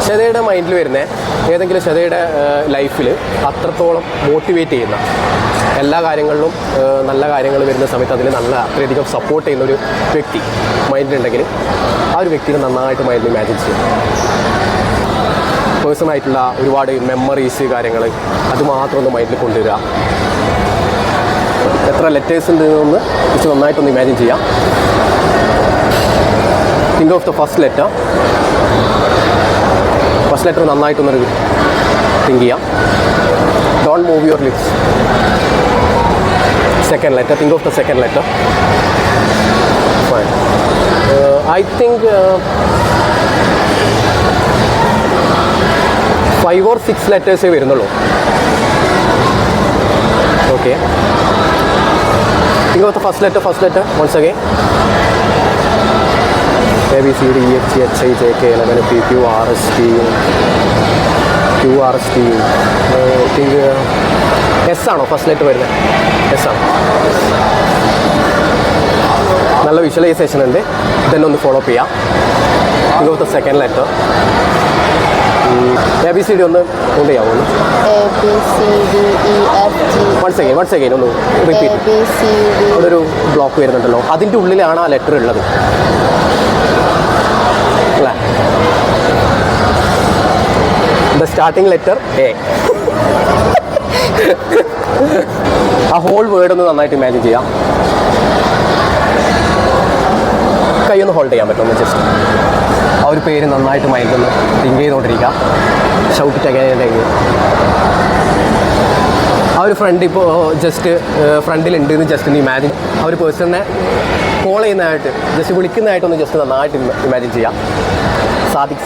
ഷെതയുടെ മൈൻഡിൽ വരുന്ന ഏതെങ്കിലും ഷെതയുടെ ലൈഫിൽ അത്രത്തോളം മോട്ടിവേറ്റ് ചെയ്യുന്ന എല്ലാ കാര്യങ്ങളിലും നല്ല കാര്യങ്ങൾ വരുന്ന സമയത്ത് അതിൽ നല്ല അത്രയധികം സപ്പോർട്ട് ചെയ്യുന്ന ഒരു വ്യക്തി മൈൻഡിലുണ്ടെങ്കിൽ ആ ഒരു വ്യക്തിനെ നന്നായിട്ട് മൈൻഡിൽ ഇമാജിൻ ചെയ്യും. പേഴ്സണായിട്ടുള്ള ഒരുപാട് മെമ്മറീസ് കാര്യങ്ങൾ അത് മാത്രം ഒന്ന് മൈൻഡിൽ കൊണ്ടുവരിക. എത്ര ലെറ്റേഴ്സ് ഉണ്ട് എന്ന് വെച്ച് നന്നായിട്ടൊന്ന് ഇമാജിൻ ചെയ്യാം. Think of the first letter നന്നായിട്ടൊന്നൊരു തിങ്ക് ചെയ്യാം. Don't move your lips. Second letter, think of the second letter. Fine. I think 5 or 6 ലെറ്റേഴ്സേ വരുന്നുള്ളൂ. Okay, think of the first letter once again. A B C D E F G H I J K L M N P Q R S T I think S ആണോ first letter വരുന്നത്? S ആണ്. നല്ല visualisation ഉണ്ട്. ഇതെന്നെ ഒന്ന് follow up ചെയ്യാം. Think of the second letter. ABCD ഒന്ന് കൊണ്ട് ചെയ്യാമോ? വൺസ് അഗൈൻ ഒന്ന് റിപ്പീറ്റ്. അവിടെ ഒരു ബ്ലോക്ക് വരുന്നുണ്ടല്ലോ, അതിൻ്റെ ഉള്ളിലാണ് ആ ലെറ്റർ ഉള്ളത് അല്ലേ? The starting letter A. ആ ഹോൾ വേർഡ് ഒന്ന് നന്നായിട്ട് ഇമാജിൻ ചെയ്യാം. കൈയൊന്ന് ഹോൾഡ് ചെയ്യാൻ പറ്റുമോ ജസ്റ്റ്? ആ ഒരു പേര് നന്നായിട്ട് മൈൻഡൊന്ന് തിങ്ക് ചെയ്തുകൊണ്ടിരിക്കുക. ഷൗട്ട് ചെയ്യാനായിട്ട് ആ ഒരു ഫ്രണ്ട് ഇപ്പോൾ ജസ്റ്റ് ഫ്രണ്ടിലുണ്ട് എന്ന് ജസ്റ്റ് ഒന്ന് ഇമാജിൻ. ആ ഒരു പേഴ്സണിനെ കോൾ ചെയ്യുന്നതായിട്ട് ജസ്റ്റ് വിളിക്കുന്നതായിട്ടൊന്ന് ജസ്റ്റ് നന്നായിട്ട് ഇമാജിൻ ചെയ്യാം. സാദിഖ്